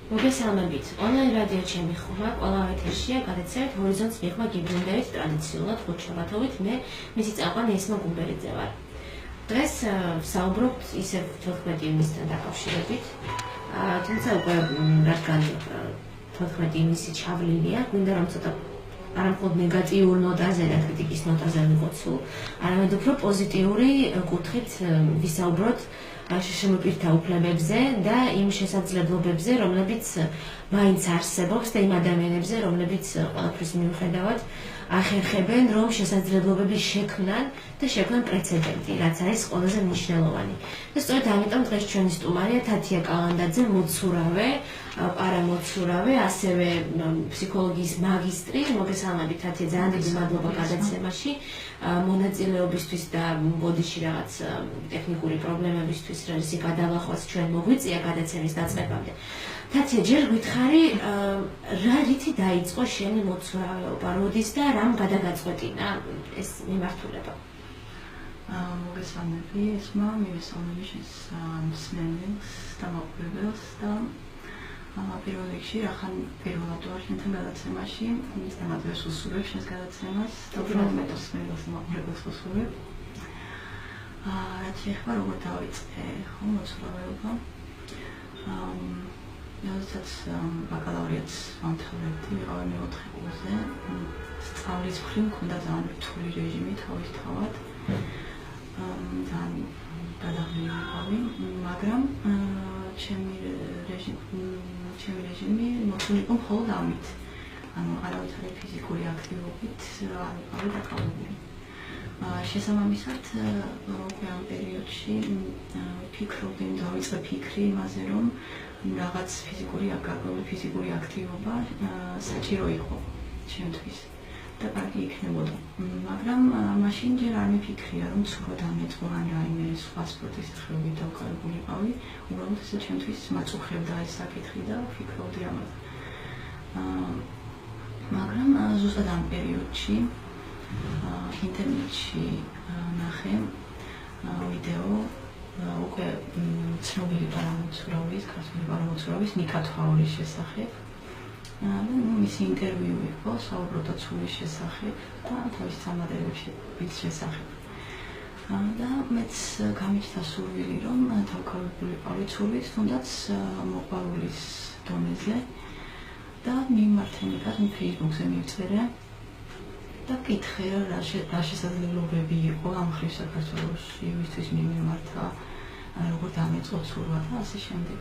მოგესალმებით. Online რადიო ჩემი ხუმა, ყველა ეთერშია, გადაცემთ ჰორიზონტს მიღმა გიბრუნდებით ტრადიციულად ხუთშაბათობით, მე მისი წამყვანი ესმა გუმბერიძე ვარ. დღეს ვსაუბრობთ ისევ 14 ივნისთან დაკავშირებით. თუმცა უკვე რადგან 14 ივნისი ჩავლილია, გვინდა რომ ცოტა არა მხოლოდ ნეგატიურ ნოტაზე და კრიტიკის ნოტაზე ვიყოცულ, არამედ უფრო პოზიტიური კუთხით ვისაუბროთ შემოპირთა უფლებებზე და იმ შესაძლებლობებზე, რომლებიც მაინც არსებობს და იმ ადამიანებზე, რომლებიც ყველაფრის მიუხედავად ახერხებენ, რომ შესაძლებლობების შექმნან და შექმნან პრეცედენტი, რაც არის ყველაზე მნიშვნელოვანი. და სწორედ ამიტომ დღეს ჩვენი სტუმარია თათია კალანდაძე, მოცურავე, პარამოცურავე, ასევე ფსიქოლოგიის მაგისტრი. მოგესალმებით თათია, ძალიან დიდი მადლობა გადაცემაში, მონაწილეობისთვის და ბოდიში რაღაც ტექნიკური პრობლემებისთვის, რისი გადალახვაც ჩვენ მოგვიწია გადაცემის დაწყებამდე. თათია, ჯერ გითხარი, რა რითი დაიწყო შენი მოცურავეობა, როდის და რამ გადაგაწყვეტინა ეს მიმართულება? მოგესალმები, ესმა მივესალმები შენს მსმენელს და მაყურებელს და პირველ რიგში რახან პირველად ვარ შენთან გადაცემაში, ამაზე ვუსურვებ შენს გადაცემას და უბრალოდ მსმენელს და მაყურებელს ვუსურვებ. რაც შეეხება როგორ დავიწყე მოცურავეობა. როდესაც ბაკალავრიატს ვამთავრებდი, ვიყავი მეოთხე კურსზე, სწავლის მხრივ მქონდა ძალიან რთული რეჟიმი თავისთავად. ძალიან გადაღლილი ვიყავი, მაგრამ ჩემი რეჟიმი მოხდილი იყო მხოლოდ ამით. ანუ არავითარი ფიზიკური აქტივობით არ ვიყავი დაკავებული. შესაბამისად, უკვე ამ პერიოდში ვფიქრობდი, დავიწყე ფიქრი იმაზე, რომ რაღაც ფიზიკური აქტივობა საჭირო იყო ჩემთვის და კარგი იქნებოდა. მაგრამ მაშინ ჯერ არ მიფიქრია, რომ ცუდად ამეწყო ან რაიმე სხვა სპორტის სახეობით დავყარებული ვიყავი. უბრალოდ ესე ჩემთვის მაწუხებდა ეს საკითხი და ვფიქრობდი ამაზე. მაგრამ ზუსტად ამ პერიოდში ინტერნეტში ნახე ვიდეო უკვე ცნობილი პარამოცურავის, ქართული პარამოცურავის ნიკა თვაურის შესახებ. მისი ინტერვიუ იყო, საუბრობდა ცურვის შესახებ და თავის წარმატებების შესახებ. და მეც გამიჩნდა სურვილი, რომ თავქავებული ვიყავი ცურვის, თუნდაც მოყვარულის დონეზე და მიმართე ნიკას Facebook-ზე მივწერე და ვკითხე, რა შესაძლებლობები იყო ამ მხრივ საქართველოში იმისთვის მიმართა, როგორ დამეწყო ცურვა და ასე შემდეგ.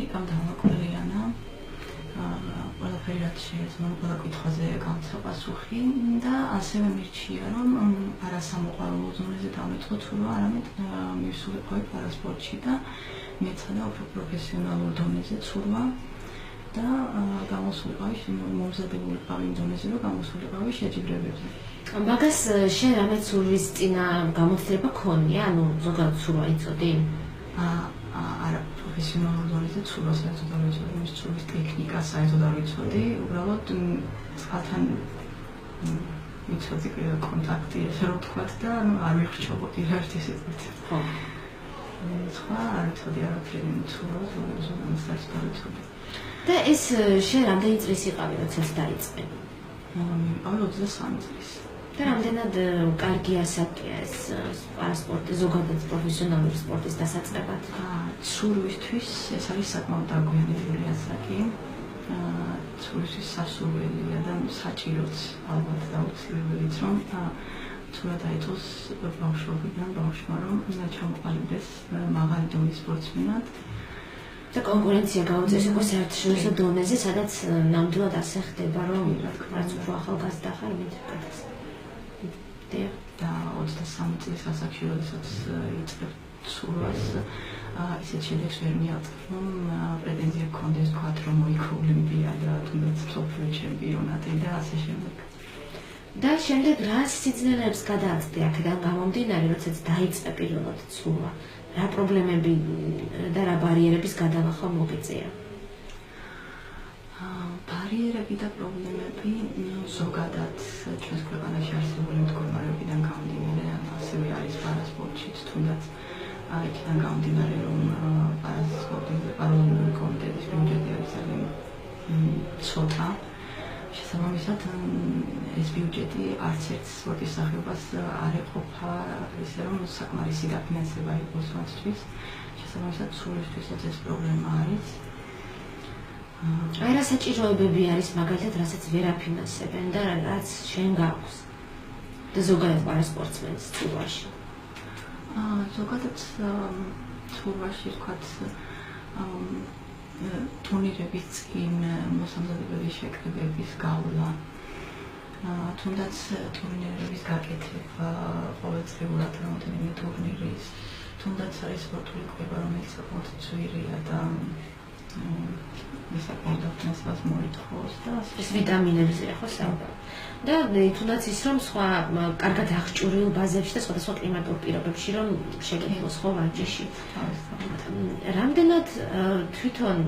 ნიკამ დამაკვლიანა ყველაფერი რაც შეეძლო, ყველა კითხვაზე გამცა პასუხი და ასევე მირჩია, რომ არა სამოყვარულო ზონაზე დამეწყო ცურვა, არამედ მივსულიყავი პარასპორტში და მეცადა უფრო პროფესიონალურ დონეზე ცურვა. და გამოსულიყავი, მომზადებულიყავი იმ დონეზე, რომ გამოსულიყავი შეჯიბრებებზე. მაგას შენ რამე ცურვის წინა გამოცდილება ქონია, ანუ ზოგადად ცურვა იცოდი? არა, პროფესიონალურ დონეზე ცურვას საერთოდ არ ვიცოდი, მის ცურვის ტექნიკას საერთოდ არ ვიცოდი, უბრალოდ წყალთან ვიცოდი კონტაქტი, ესე რომ ვთქვათ და არ ვიხრჩობოდი რა ერთი სიტყვით. ხო. სხვა არ ვიცოდი არაფერი ცურვას, ზოგადად საერთოდ არ ვიცოდი. და ეს შენ რამდენი წლის იყავი, როდესაც დაიწყე? მივიყავი 23 წლის. და რამდენად კარგი ასაკია ეს პარასპორტი, ზოგადად პროფესიონალური სპორტის დასაწყებად? ცურვისთვის ეს არის საკმაოდ დაგვიანებული ასაკი. ცურვისთვის სასურველია და საჭიროც ალბათ დაუცილებელიც, რომ ცურვა დაიწყოს ბავშვობიდან ბავშვმა, რომ ჩამოყალიბდეს მაღალი დონის სპორტსმენად. და კონკურენცია გაუწეს უკვე საერთაშორისო დონეზე, სადაც ნამდვილად ასე ხდება, რომ რაც უფრო ახალგაზრდა ხარ, მით უკეთეს. და 23 წლის ასაკში, როდესაც იწყებ ცურვას, ისეთ შედეგს ვერ მიაღწევ, რომ პრეტენზია გქონდეს, ვთქვათ, რომ მოიქო ოლიმპიადა, თუნდაც მსოფლიო ჩემპიონატი და ასე შემდეგ. და შემდეგ რა სიძნელეებს გადააწყვეტე აქედან გამომდინარე, როდესაც დაიწყე პირველად ცურვა? რა პრობლემები და რა ბარიერების გადალახვა მოგეწია? ბარიერები და პრობლემები ზოგადად ჩვენს ქვეყანაში არსებული მდგომარეობიდან გამომდინარე, ასევე არის პარასპორტშიც, თუნდაც იქიდან გამომდინარე, რომ პარასპორტის პარალიმპიური კომიტეტის თუმცა ეს ბიუჯეტი არც ერთ სპორტის სახეობას არ ეყოფა ისე რომ საკმარისი დაფინანსება იყოს მათთვის. შესაბამისად, სულისთვისაც ეს პრობლემა არის. აი რა საჭიროებები არის მაგალითად, რასაც ვერ აფინანსებენ და რაც შენ გაქვს და ზოგადად პარასპორტსმენის ცურვაში? ზოგადად ცურვაში ვთქვათ ტურნირების წინ მოსამზადებელი შეკრებების გავლა, თუნდაც ტურნირების გაკეთება ყოველწლიურად რამდენიმე ტურნირის, თუნდაც არის სპორტული კვება, რომელიც საკმაოდ ძვირია და საკმაოდ დაფინანსებას მოითხოვს და ეს ვიტამინებზე ხო საუბარი. და თუნდაც ის რომ სხვა კარგად აღჭურვილ ბაზებში და სხვადასხვა კლიმატურ პირობებში რომ შეგეძლოს ხო ვარჯიში. რამდენად თვითონ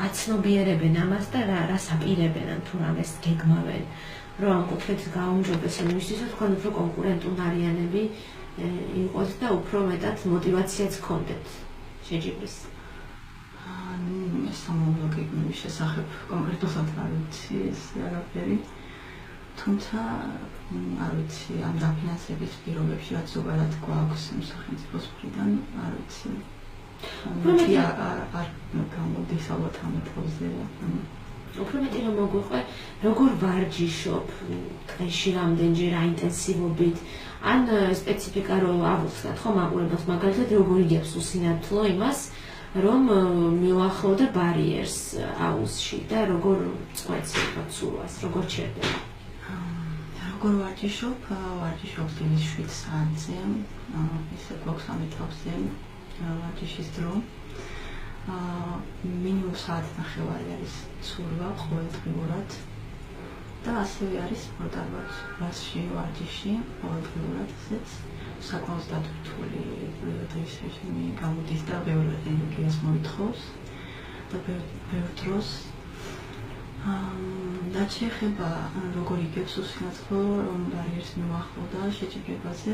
აცნობიერებენ ამას და რას აპირებენ ან თუ რამეს გეგმავენ, რომ ამ კუთხით გაუმჯობესონ იმისთვის, რომ თქვენ უფრო კონკურენტუნარიანები იყოთ და უფრო მეტად მოტივაციაც გქონდეთ შეჯიბრის. ეს სამომავლო გეგმების შესახებ კონკრეტულად არ ვიცი ეს არაფერი. თუმცა არ ვიცი ამ დაფინანსების პირობებში რაც ზოგადად გვაქვს სახელმწიფოს მხრიდან არ ვიცი. არ გამოდის ალბათ ამ პროზზე. უფრო მეტი რომ მოგვიყვე, როგორ ვარჯიშობ დღეში რამდენჯერ აინტენსივობით, ან სპეციფიკა რომ ავუხსნათ ხო მაყურებელს მაგალითად როგორ იგებს უსინათლო იმას, რომ მივახლოვდა ბარიერს აუზში და როგორ წყვეტს ცურვას, როგორ ჩერდება. როგორ ვარჯიშობ? ვარჯიშობ დილის 7 საათზე, ისე გვაქვს ამ ეტაპზე ვარჯიშის დრო. მინიმუმ საათნახევარი არის ცურვა ყოველდღიურად და ასევე არის სპორტდარბაზში ვარჯიში ყოველდღიურად, ესეც საკმაოდ დატვირთული დღის რეჟიმი გამოდის და ბევრ ენერგიას მოითხოვს და ბევრ დროს რაც შეეხება როგორ იგებს უსინათლო რომ ბარიერს მივახლოვდა შეჯიბრებაზე,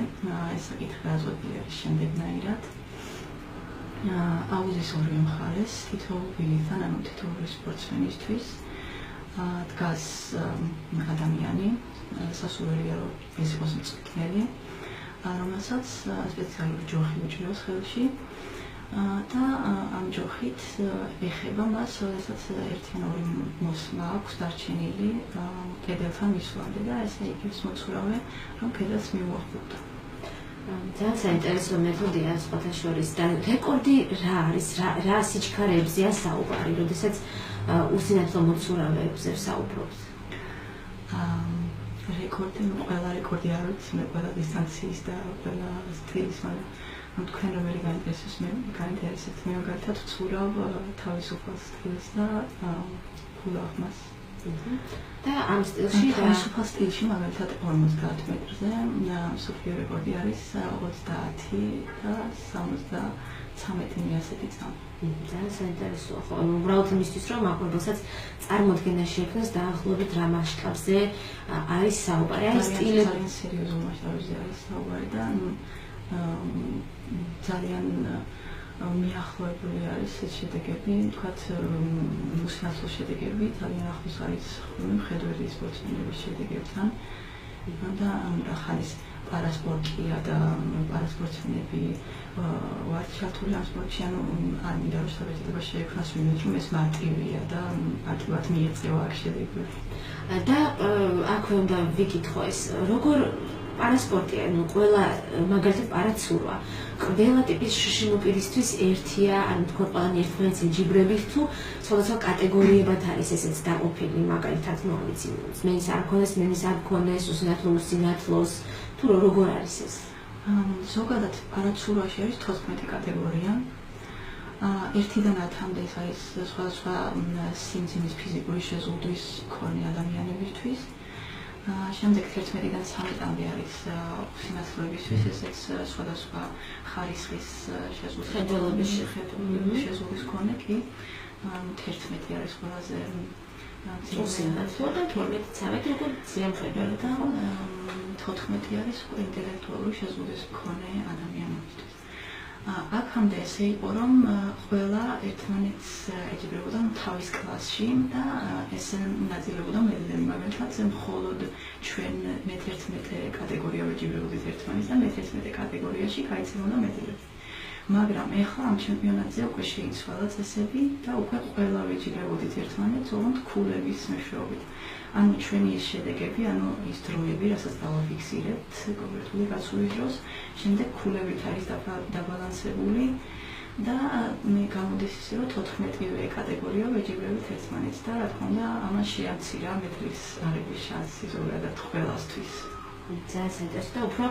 ეს საკითხი აწყვეტილი არის შემდეგნაირად. აუზის ორივე მხარეს თითოეულ ბილეთთან, ანუ თითოეული სპორტსმენისთვის დგას ადამიანი, სასურველია რომ ეს იყოს მწვრთნელი, რომელსაც სპეციალური ჯოხი უჭირავს ხელში და ამ ჯოხით ეხება მას, როდესაც ერთი ან ორი მოსმა აქვს დარჩენილი კედელთან მისვლამდე და ესე იგებს მოცურავე, რომ კედელს მიუახლოვდა. ძალიან საინტერესო მეთოდია სხვათა შორის და რეკორდი რა არის, რა სიჩქარეებზეა საუბარი, როდესაც უსინათლო მოცურავეებზე ვსაუბრობთ? რეკორდი, ყველა რეკორდი არ ვიცი, მე ყველა დისტანციის და ყველა სტილის, მაგრამ თქვენ რომელი გაინტერესებს, მე გაინტერესებთ, მე მაგალითად ვცურავ თავისუფალ სტილს და გულაღმას. და ამ სტილში თავისუფალ სტილში მაგალითად 50 მეტრზე მსოფლიო რეკორდი არის 30 და 73 ასეთი წამი. ძალიან საინტერესოა ხო, უბრალოდ იმისთვის რომ მაყურებელსაც წარმოდგენა შექმნას დაახლოებით რა მასშტაბზე არის საუბარი. აი სტილი ძალიან სერიოზულ მასშტაბზე არის საუბარი და ძალიან მიახლოებული არის ეს შედეგები, თქვათ უსინათლო შედეგები, ძალიან ახლოს არის მხედველი სპორტსმენების შედეგებთან და ახალის პარასპორტია და პარასპორტსმენები ვართ ჩართული ამ სპორტში, ანუ არ მინდა რომ საბჭოთა შეექმნას ვინმე, რომ ეს მარტივია და მარტივად მიეწევა აქ შედეგები. და აქვე უნდა ვიკითხო ეს, როგორ პარასპორტია, ანუ ყველა მაგალითად პარაცურვა, ყველა ტიპის შიშინოპირისთვის ერთია, ანუ თქვენ ყველანი ერთმანეთს ეჯიბრებით თუ სხვადასხვა კატეგორიებად არის ესეც დაყოფილი, მაგალითად, ну, არ ვიცი, მენის არ ქონდეს, მენის არ ქონდეს, უსინათლო უსინათლოს, თუ როგორ არის ეს? ზოგადად პარაცურვაში არის 14 კატეგორია. 1-დან 10-მდე ეს არის სხვადასხვა სიმძიმის ფიზიკური შეზღუდვის მქონე ადამიანებისთვის. შემდეგ 11-დან 13-მდე არის უსინათლოებისთვის, ესეც სხვადასხვა ხარისხის შეზღუდვის შეზღუდვის მქონე კი 11 არის ყველაზე უსინათლო და 12-13 როგორ ძიემხედველი და 14 არის ინტელექტუალური შეზღუდვის მქონე ადამიანებისთვის. აქამდე ესე იყო, რომ ყველა ერთმანეთს ეჯიბრებოდა თავის კლასში და ეს ნაწილებოდა მედლები, მაგალითად მხოლოდ ჩვენ მე-11 კატეგორია ვეჯიბრებოდით ერთმანეთს და მე-11 კატეგორიაში გაიცემოდა მედლები. მაგრამ ეხლა ამ ჩემპიონატზე უკვე შეიცვალა წესები და უკვე ყველა ვეჯიბრებოდით ერთმანეთს, ოღონდ ქულების მეშვეობით. ანუ ჩვენი ეს შედეგები, ანუ ის დროები, რასაც დავაფიქსირებთ კონკრეტული გასვლის დროს, შემდეგ ქულებით არის დაბალანსებული და მე გამოდის ისე, რომ 14-ვე კატეგორია ვეჯიბრებით ერთმანეთს და რა თქმა უნდა, ამას შეამცირა მეტრის არების შანსი ზოგადად ყველასთვის. ძალიან საინტერესო და უფრო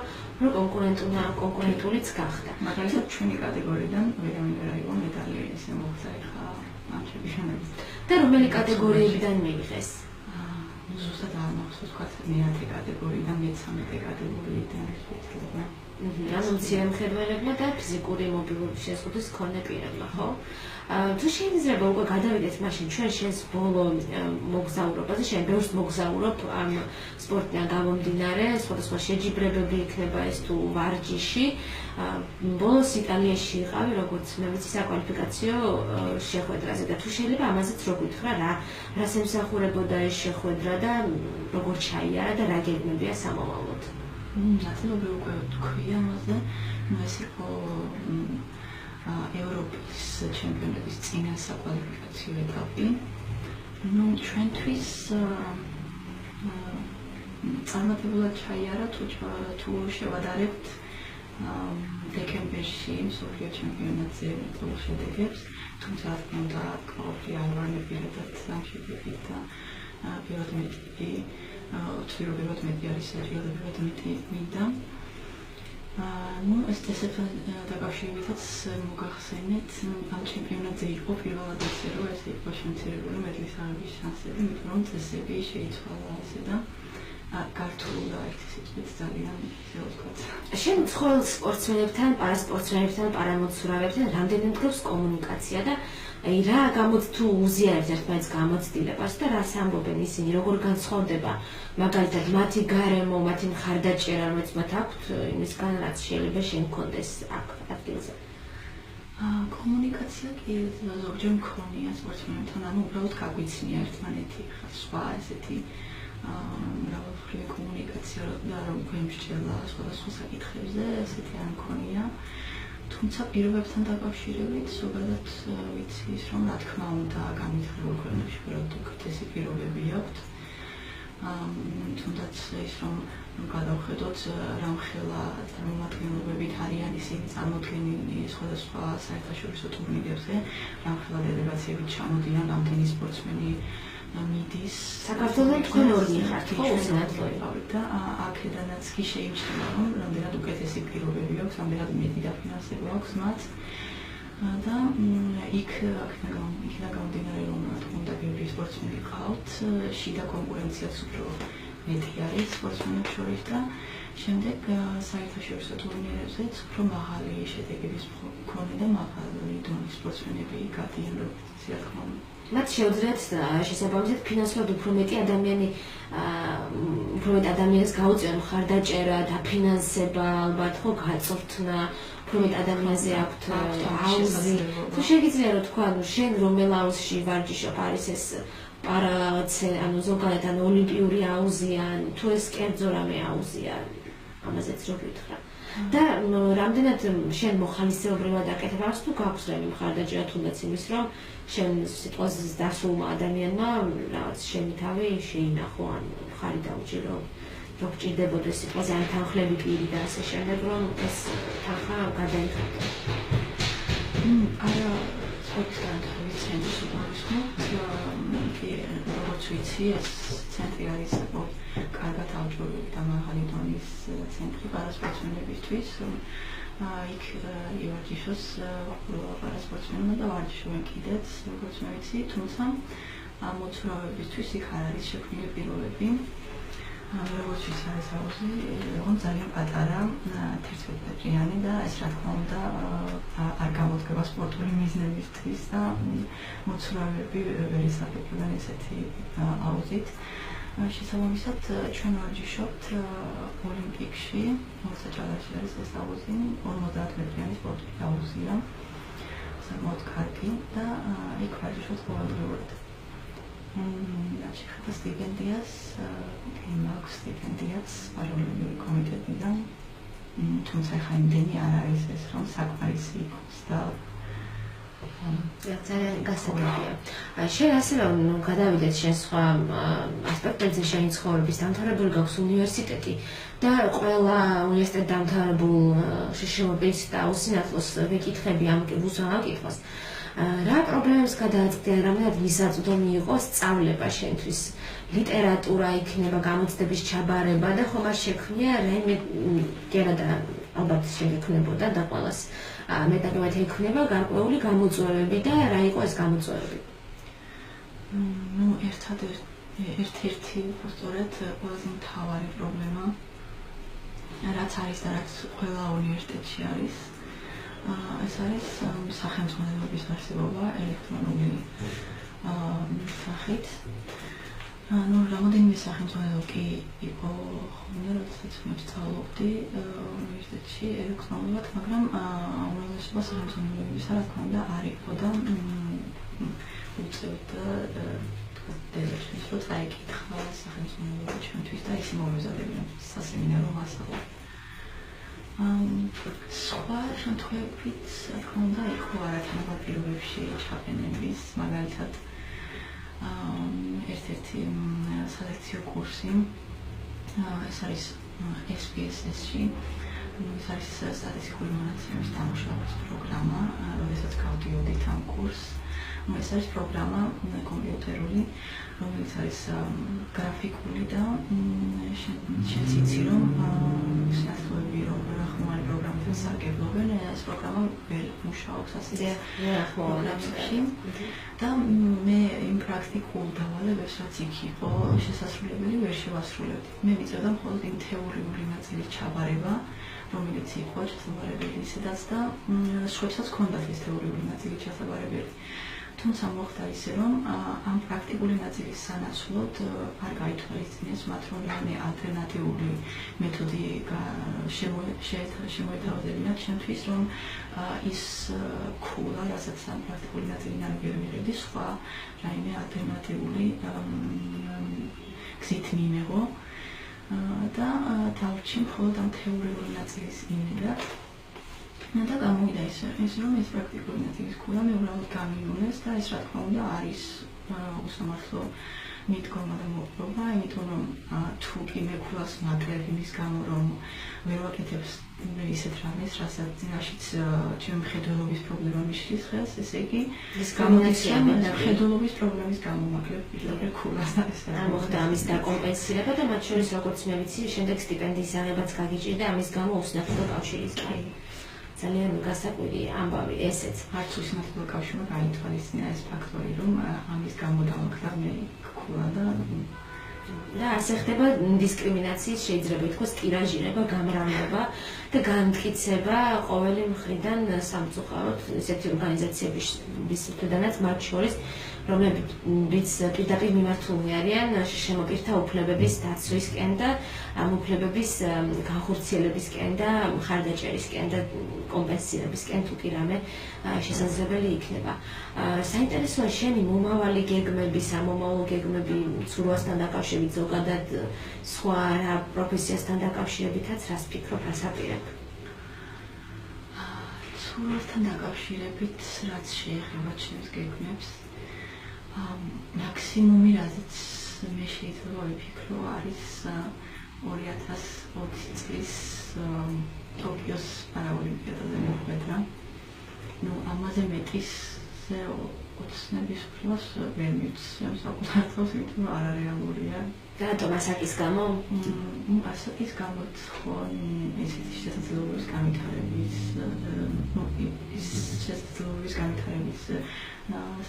კონკურენტულიც გახდა. მაგალითად, ჩვენი კატეგორიიდან ვერავინ ვერ აიღო მედალი, ესე მოხდა ხა ამ ჩემპიონატზე. და რომელი კატეგორიებიდან მიიღეს? ზუსტად არ მახსოვს, ვთქვათ, მე-10 კატეგორიიდან, მე-13 კატეგორიიდან შეიძლება. ანუ მცირე მხედველებმა და ფიზიკური მობილურობის შეზღუდვის მქონე პირებმა, ხო? თუ შეიძლება უკვე გადავიდეთ მაშინ ჩვენ შენს ბოლო მოგზაურობაზე, შენ ბევრს მოგზაურობ ამ სპორტიდან გამომდინარე, სხვადასხვა შეჯიბრებები იქნება ეს თუ ვარჯიში. ბოლოს იტალიაში იყავი, როგორც მე ვიცი, საკვალიფიკაციო შეხვედრაზე და თუ შეიძლება ამაზეც რო გითხრა, რას ემსახურებოდა ეს შეხვედრა და როგორ ჩაიარა და რა გეგმებია სამომავლოდ? ნაწილობრივ უკვე თქვი ამაზე, ეს იყო ევროპის ჩემპიონატის წინა საკვალიფიკაციო ეტაპი. ჩვენთვის წარმატებულად ჩაიარა, თუ შევადარებთ დეკემბერში მსოფლიო ჩემპიონატზე მიღებულ შედეგებს, თუმცა რა თქმა უნდა, ყოველთვის არ ვარ პირადად ამ შედეგებით და პირველად მეტი ცდილობრივად მეტი არის საჭიროებრივად მეტი მინდა. ეს წესებთან დაკავშირებითაც მოგახსენეთ, ამ ჩემპიონატზე იყო პირველად ისე, რომ ეს იყო შემცირებული მედლის აღების შანსები, იმიტომ რომ წესები შეიცვალა ასე და გართულა ერთი სიტყვით ძალიან ისე ვთქვათ. შენ მხოლოდ სპორტსმენებთან, პარასპორტსმენებთან, პარამოცურავებთან რამდენად გქონს კომუნიკაცია და რა გამოც თუ უზიარებთ ერთმანეთს გამოცდილებას და რას ამბობენ ისინი, როგორ განსხვავდება მაგალითად მათი გარემო, მათი მხარდაჭერა, რომელიც მათ აქვთ იმისგან, რაც შეიძლება შენ გქონდეს აქ ადგილზე. კომუნიკაცია კი ზოგჯერ მქონია სპორტსმენებთან, ანუ უბრალოდ გაგვიცნია ერთმანეთი, სხვა ესეთი მრავალმხრივი კომუნიკაცია და რომ გვემსჯელა სხვადასხვა საკითხებზე, ესეთი არ მქონია. თუმცა პირობებთან დაკავშირებით ზოგადად ვიცი ის, რომ რა თქმა უნდა განვითარებულ ქვეყნებში უბრალოდ უკეთესი პირობები აქვთ. თუნდაც ის, რომ გადავხედოთ რამხელა წარმომადგენლობებით არიან ისინი წარმოდგენილი სხვადასხვა საერთაშორისო ტურნირებზე, რამხელა დელეგაციებით ჩამოდიან რამდენი სპორტსმენი მიდის. საქართველოს თქვენ ორი ხართ, ხო, უსინათლოებავით და აქედანაც კი შეიმჩნევა, რომ რამდენად უკეთესი პირობები აქვს, რამდენად მეტი დაფინანსება აქვს მათ და იქიდან გამომდინარე, რომ რა თქმა უნდა ბევრი სპორტსმენი ყავთ, შიდა კონკურენციაც უფრო მეტი არის სპორტსმენებს შორის და შემდეგ საერთაშორისო ტურნირებზეც უფრო მაღალი შედეგების მქონე და მაღალი დონის სპორტსმენები გადიან, როგორც რა თქმა უნდა. მათ შეუძლიათ შესაბამისად ფინანსურად უფრო მეტი ადამიანს გაუწევენ მხარდაჭერა, დაფინანსება, ალბათ ხო გაწვრთნა, უფრო მეტ ადამიანზე აქვთ აუზი. თუ შეგიძლია რომ თქვა, შენ რომელ აუზში ვარჯიშობ, არის ეს ანუ ზოგადად ან ოლიმპიური აუზია, თუ ეს კერძო რამე აუზია, ამაზეც რო გითხრა. და რამდენად შენ მოხალისეობრივად აკეთებ აქვს თუ გაქვს რამე მხარდაჭერა თუნდაც იმის რომ შენ სიტყვაზე დასულმა ადამიანმა რაღაც შენი თავი შეინახო ან ხარი დაუჭირო რომ გჭირდებოდეს სიტყვაზე ან თანხლები პირი და ასე შემდეგ რომ ეს თანხა გადაიხადო. არა სპორტისგან ვიცი როგორც ვიცი ეს ცენტრი არის კარგად ავჭურველი და მაღალი დონის ცენტრი პარასპორტსმენებისთვის. იქ ივარჯიშოს პარასპორტსმენებმა და ვარჯიშობენ კიდეც, როგორც მე ვიცი, თუმცა მოცურავებისთვის იქ არ არის შექმნილი პირობები. როგორც ვიცი, არის აუზი, ოღონდ ძალიან პატარა 11 მეტრიანი და ეს რა თქმა უნდა არ გამოდგება სპორტული მიზნებისთვის და მოცურავეები ვერ ისარგებლენ ესეთი აუზით. შესაბამისად ჩვენ ვარჯიშობთ ოლიმპიკში 24 არის ეს აუზი 50 მეტრიანი სპორტული აუზია საკმაოდ კარგი და იქ ვარჯიშობთ ყოველდღიურად შეხედა სტიპენდიას მაქვს სტიპენდიაც პარალელური კომიტეტიდან თუმცა ხა იმდენი არ არის ეს რომ საკმარისი იყოს და ძალიან გასაგებია. შენ ასევე გადავიდეთ შენ სხვა ასპექტებზე შენი ცხოვრების დამთავრებული გაქვს უნივერსიტეტი და ყველა უნივერსიტეტ დამთავრებულ შშმ პირს და უსინათლოს ვეკითხები ამ უსამართლოს. რა პრობლემებს გადააწყდა, რამდენად მისაწვდომი იყო სწავლება შენთვის? ლიტერატურა იქნება, გამოცდების ჩაბარება და ხომ არ შექმნია რაიმე გერა და ალბათ შეგექმნებოდა და ყველას მეტად ექნება გარკვეული გამოწვევები და რა იყო ეს გამოწვევები? ნუ ერთ-ერთი სწორედ ყველაზე მთავარი პრობლემა რაც არის და რაც ყველა უნივერსიტეტში არის ეს არის სახელმწიფოების არსებობა ელექტრონული სახით. ნუ რამოდენიმე სახელმწიფო კი იყო ხოლმე, როდესაც მე ვსწავლობდი უნივერსიტეტში ელექტრონულად, მაგრამ უმრავლესობა სახელმწიფოებისა, რა თქმა უნდა, არ იყო და უწევდა დედაჩემს, რომ წაიკითხა სახელმწიფოები ჩვენთვის და ისე მომეზადებინა სასემინარო მასალა. სხვა შემთხვევებით, რა თქმა უნდა, იყო არათანაბარ პირობებში ჩაყენების, მაგალითად ერთ-ერთი სალექციო კურსი ეს არის SPSS-ში ეს არის სტატისტიკური მონაცემების დამუშავების პროგრამა, როდესაც გავდიოდით ამ კურსს. ეს არის პროგრამა კომპიუტერული, რომელიც არის გრაფიკული და შენ იცი რომ სინათლოები რომ ხმარი პროგრამიდან სარგებლობენ, ეს პროგრამა ვერ მუშაობს ასე პროგრამებში და მე იმ პრაქტიკულ დავალებებს რაც იქ იყო შესასრულებელი ვერ შევასრულებდი. მე მიწევდა მხოლოდ იმ თეორიული ნაწილის ჩაბარება, რომელიც იყო შესაძლებელი ისედაც და სხვებსაც ჰქონდათ ეს თეორიული ნაწილი შესაძლებელი. თუმცა მოხდა ისე რომ ამ პრაქტიკული ნაწილის სანაცვლოდ არ გაითვალისწინეს მათ რომ რაიმე ალტერნატიული მეთოდი შემოეთავაზებინათ ჩემთვის რომ ის ქულა რასაც ამ პრაქტიკული ნაწილიდან ვერ მივედი სხვა რაიმე ალტერნატიული გზით მიმეღო და დავჭი მხოლოდ ამ თეორიული ნაწილის იმედად და გამოვიდა ის რომ ეს პრაქტიკული ნაწილის ქულა მე უბრალოდ გამიუნეს და ეს რა თქმა უნდა არის უსამართლო მიდგომა და მოპყრობა, იმიტომ რომ თუ კი მე ქულას მაკლებ იმის გამო რომ ვერ ვაკეთებს ისეთ რამეს, რასაც წინაშეც ჩემი მხედველობის პრობლემა მიშლის ხელს, ესე იგი ეს გამოდის რომ მხედველობის პრობლემის გამო მაკლებ პირდაპირ ქულას და ეს არ მოხდა ამის დაკომპენსირება და მათ შორის როგორც მე ვიცი, შემდეგ სტიპენდიის აღებაც გაგიჭირდა ამის გამო უსინათლო კავშირის გამო. ძალიან გასაკვირი ამბავი ესეც. არც უსინათლო კავშირმა გაითვალისწინა ეს ფაქტორი, რომ ამის გამო დავაქრა მე ქულა და ასე ხდება დისკრიმინაციის შეიძლება ითქვას ტირაჟირება, გამრავლება და განმტკიცება ყოველი მხრიდან სამწუხაროდ ესეთი ორგანიზაციების მხრიდანაც მათ შორის რომლებიც პირდაპირ მიმართულნი არიან შემოპირთა უფლებების დაცვისკენ და ამ უფლებების განხორციელებისკენ და მხარდაჭერისკენ და კომპენსირებისკენ თუ კი რამე შესაძლებელი იქნება. საინტერესოა შენი მომავალი გეგმები, სამომავლო გეგმები ცურვასთან დაკავშირებით ზოგადად სხვა რა პროფესიასთან დაკავშირებითაც რას ფიქრობ, რას აპირებ? ცურვასთან დაკავშირებით რაც შეეხება ჩემს გეგმებს მაქსიმუმი რაზეც მე შეიძლება ვიფიქრო არის 2020 წლის ტოკიოს პარაოლიმპიადაზე მოხვედრა. ნუ ამაზე მეტისზე ოცნების უფლებას ვერ მივცემ საკუთარ იმიტომ რომ არარეალურია. რატომ ასაკის გამო? ასაკის გამოც ხო ესეთი შესაძლებლობის განვითარების ის შესაძლებლობის განვითარების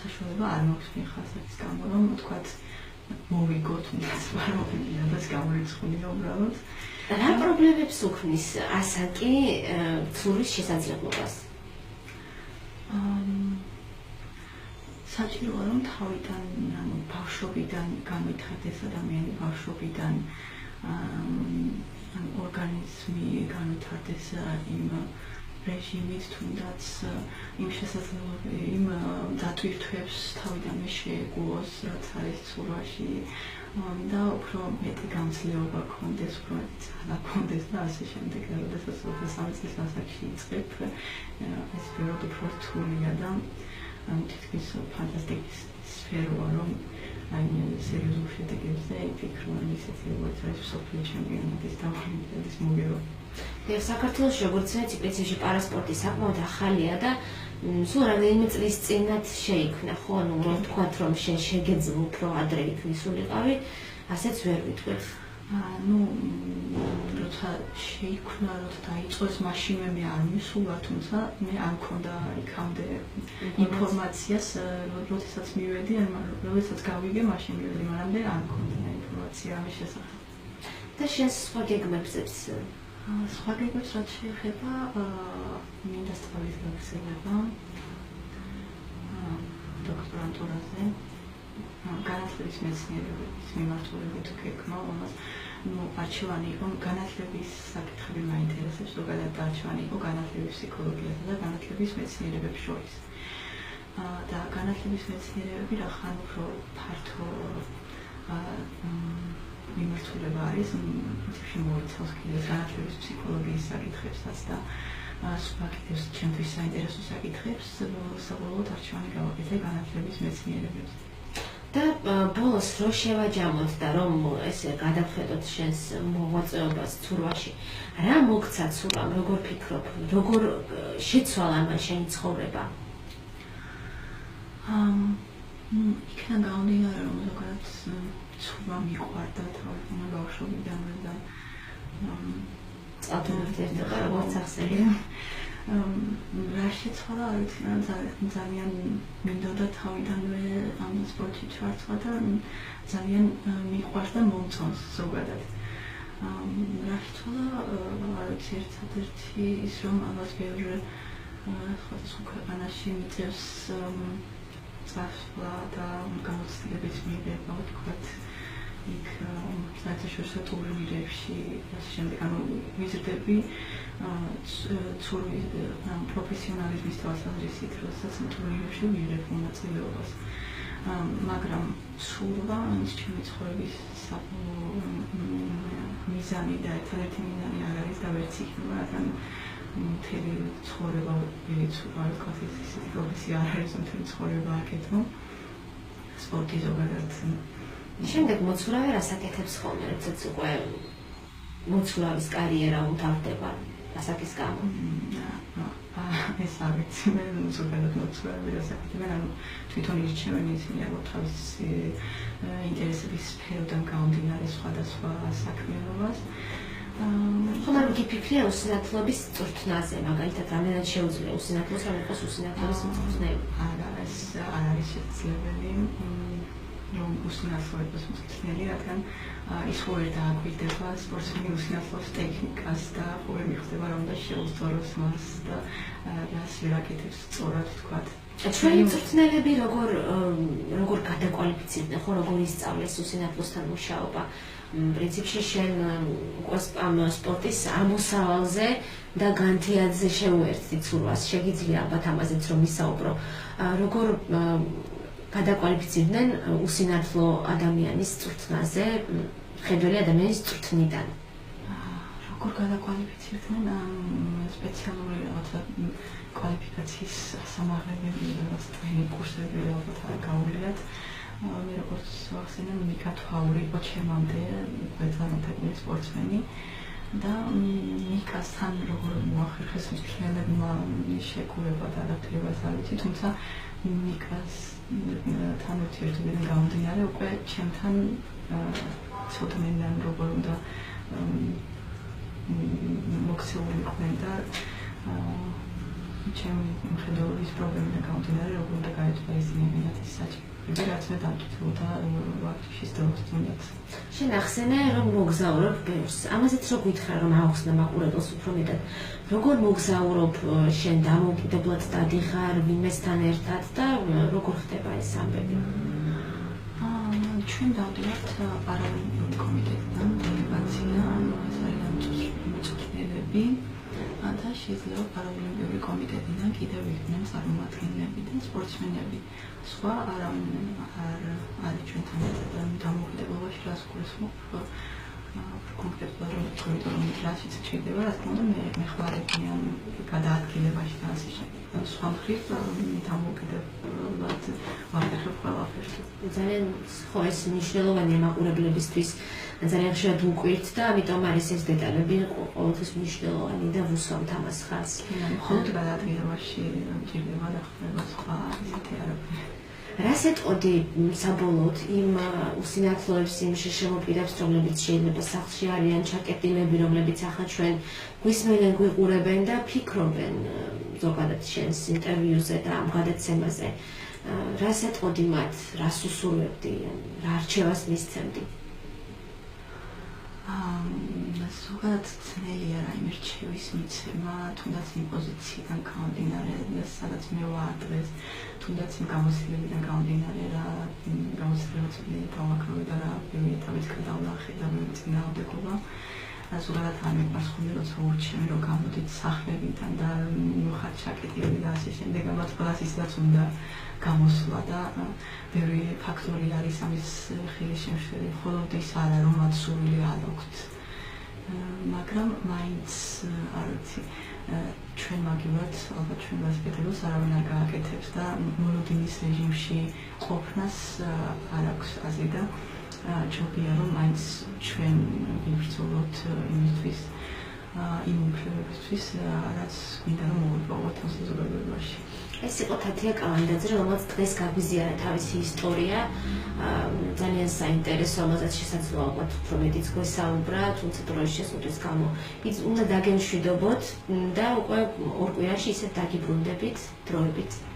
საშუალება არ მაქვს ხასაკის გამო რომ ვთქვათ მოვიგოთ მის გამორიცხულია უბრალოდ. რა პრობლემებს უქმნის ასაკი ცურვის შესაძლებლობას? საჭიროა რომ თავიდან ანუ ბავშვობიდან გამოიცხადეს ადამიანი ბავშვობიდან ორგანიზმი განვითარდეს იმ რეჟიმით თუნდაც იმ შესაძლებლობებით იმ დატვირთვებს თავიდანვე შეეგუოს რაც არის ცურვაში და უფრო მეტი გამძლეობა გქონდეს, უფრო მეტი ძალა გქონდეს და ასე შემდეგ. როდესაც 23 წლის ასაკში იწყებ ეს ბევრად უფრო რთულია და თითქმის ფანტასტიკის სფეროა რომ აი სერიოზულ შედეგებზე იფიქრო ისეთი როგორც არის მსოფლიო ჩემპიონატის და ოლიმპიადის მოგება. საქართველოს როგორც ვიცი, პრინციპში პარასპორტი საკმაოდ ახალია და სულ რამდენიმე წლის წინათ შეიქმნა, ხო, ანუ რომ ვთქვათ, რომ შეგეძლო უფრო ადრე იქნისულიყავი, ასეც ვერ ვიტყვით. ну, როცა შეიქმნა, როცა დაიწყოს, მაშინვე მე არ მისულა, თუმცა მე არ მქონდა იქამდე ინფორმაციას, როდესაც მივედი, როდესაც გავიგე, მაშინ მივედი, მაგრამ არ მქონდა ინფორმაცია ამის შესახებ. და შენს სხვა გეგმებზეც სხვა გეგმებს რაც შეეხება მინდა სწავლის გაგრძელება დოქტორანტურაზე განათლების მეცნიერების მიმართულებით გეგმა, რომელსაც არჩევანი იყო განათლების საკითხები მაინტერესებს, ზოგადად არჩევანი იყო განათლების ფსიქოლოგიასა და განათლების მეცნიერებებს შორის. და განათლების მეცნიერებები რახან უფრო ფართო მიმართულება არის, თითქმის მოიცავს კიდევ განათლების ფსიქოლოგიის საკითხებსაც და სხვა კიდევ ჩემთვის საინტერესო საკითხებს, საბოლოოდ არჩევანი გავაკეთე განათლების მეცნიერებებს. და ბოლოს რო შევაჯამოთ და რომ ესე გადავხედოთ შენს მოღვაწეობას ცურვაში, რა მოგცა ცურვამ, როგორ ფიქრობ, როგორ შეცვალა მან შენი ცხოვრება? იქიდან გამომდინარე რომ ზოგადად ცურვა მიყვარდა თავიდან ბავშვობიდანვე და წავთვალიერდება როგორც ახსენე. რა შეცვალა არ ვიცი, ძალიან მინდოდა თავიდანვე ამ სპორტში ჩართვა და ძალიან მიყვარს და მომწონს ზოგადად. რა შეცვალა არ ვიცი, ერთადერთი ის რომ ალბათ ბევრი სხვადასხვა ქვეყანაში მიწევს წასვლა და გამოცდილების მიღება, ვთქვათ, იქ საერთაშორისო ტურნირებში, ასე შემდეგ, ანუ ვიზრდები ცურვის პროფესიონალიზმის თვალსაზრისით, როდესაც ტურნირებში ვიღებ მონაწილეობას. მაგრამ ცურვა ის ჩემი ცხოვრების მიზანი და ერთადერთი მიზანი არ არის და ვერც იქნება, რადგან მთელი ცხოვრება ვიცურვა, ვთქვათ, ისეთი პროფესია არ არის, მთელი ცხოვრება აკეთო. სპორტი ზოგადად. შემდეგ მოცურავე რას აკეთებს ხოლმე, როდესაც უკვე მოცურავის კარიერა უმთავრდება ასაკის გამო? ეს არ ვიცი, მე ზოგადად მოცურავე რას აკეთებ, ანუ თვითონ ირჩევენ ისინი ალბათ თავისი ინტერესების სფეროდან გამომდინარე სხვადასხვა საქმიანობას. ხომ გიფიქრია უსინათლობის წვრთნაზე, მაგალითად, რამდენად შეუძლია უსინათლოს, რომ იყოს უსინათლობის მწვრთნელი? არა, ეს არ არის შესაძლებელი. რომ უსინათლო იყოს მწვრთნელი, რადგან ის ხო ვერ დააკვირდება სპორტსმენი უსინათლოს ტექნიკას და ხო ვერ მიხვდება რომ და შეუსწოროს მას და რას ვერ აკეთებს სწორად, ვთქვათ. ჩვენი მწვრთნელები როგორ გადაკვალიფიცირდნენ, ხო როგორ ისწავლეს უსინათლოსთან მუშაობა? პრინციპში შენ ამ სპორტის ამოსავალზე და განთიადზე შეუერთდი ცურვას, შეგიძლია ალბათ ამაზეც რომ ისაუბრო. როგორ გადაკვალიფიცირდნენ უსინათლო ადამიანის წვრთნაზე, მხედველი ადამიანის წვრთნიდან? როგორ გადაკვალიფიცირდნენ სპეციალური რაღაცა კვალიფიკაციის სამაღლებები, რაღაც ტრენინგ კურსები ალბათ გაუვლიათ. მე როგორც ვახსენე, მიკა თვაური იყო ჩემამდე წარმატებული სპორტსმენი და მიკასთან როგორ მოახერხეს მწვრთნელებმა შეგუება და ადაპტირებას არ ვიცი, თუმცა მიკას თან ურთიერთობიდან გამომდინარე უკვე ჩემთან ცოდნენან როგორ უნდა მოქცეულიყვნენ და ჩემი მხედველობის პრობლემიდან გამომდინარე, როგორ უნდა გაეწვა ისინი მენათის საჭიროები, რაც მე დავჭირდა ვაფშის დროს თუნდაც. შენ ახსენე, რომ მოგზაურობ ბევრს. ამაზეც რო გითხრა, რომ აუხსნა მაყურებელს უფრო მეტად. როგორ მოგზაურობ, შენ დამოუკიდებლად დადიხარ ვინმესთან ერთად და როგორ ხდება ეს ამბები? ჩვენ დავდივართ პარალიმპიური კომიტეტიდან დელეგაცია, ეს არის მწვრთნელები და შეიძლება პარალიმპიური კომიტეტიდან კიდევ იყვნენ წარმომადგენლები და სპორტსმენები. სხვა არავინ არ არის ჩვენთან დამოუკიდებლობაში, რას გულისხმობ კონკრეტულად რომ რაშიც ჩერდება, რა თქმა უნდა მე ხვალები ან გადაადგილებაში და ასე შემდეგ. სხვა მხრივ დამოუკიდებლად ვაფერხებ ყველაფერს. ძალიან ხო ეს მნიშვნელოვანია მაყურებლებისთვის. ძალიან ხშირად უკვირთ და ამიტომ არის ეს დეტალები ყოველთვის მნიშვნელოვანი და ვუსვამთ ამას ხაზს. მხოლოდ გადაადგილებაში ჭირდება და ხდება სხვა ისეთი არაფერი. რას ეტყოდი საბოლოოდ იმ უსინათლოებს, იმ შემოპირებს, რომლებიც შეიძლება სახლში არიან ჩაკეტილები, რომლებიც ახლა ჩვენ გვისმენენ, გვიყურებენ და ფიქრობენ ზოგადად შენს ინტერვიუზე და ამ გადაცემაზე. რას ეტყოდი მათ, რას უსურვებდი, რა არჩევას მისცემდი? ზოგადად ძნელია რაიმე რჩევის მიცემა, თუნდაც იმ პოზიციიდან გამომდინარე, სადაც მე ვარ დღეს, თუნდაც იმ გამოცდილებიდან გამომდინარე, რა გამოცდილებაც დავაქროვე და რა პირველი ეტაპით გადავნახე და მე წინააღმდეგობა. ზოგადად არ მეყვარს ხოლმე როცა ურჩევენ რომ გამოდით სახლებიდან და მოხარ ჩაკეტილები და ასე შემდეგ, ამათ ყველას ისაც უნდა გამოსვლა და ბევრი ფაქტორი არის ამის ხილის შემშველი, მხოლოდ ის არა რომ მათ სურვილი არ აქვთ. მაგრამ მაინც არ ვიცი, ჩვენ მაგივრად ალბათ ჩვენ ბასკეტბოლს არავინ არ გააკეთებს და მოლოდინის რეჟიმში ყოფნას არ აქვს აზრი და ჯობია რომ მაინც ჩვენ ვიბრძოლოთ იმისთვის იმ უფლებებისთვის, რაც მინდა რომ მოვიპოვოთ ამ საზოგადოებაში. ეს იყო თათია კალანდაძე, რომელსაც დღეს გაგვიზიარა თავისი ისტორია, ძალიან საინტერესო, რომელზეც შესაძლოა ალბათ უფრო მეტიც გვესაუბრა, თუმცა დროის შესწყვეტის გამო უნდა დაგემშვიდობოთ და უკვე ორ კვირაში ისევ დაგიბრუნდებით დროებით.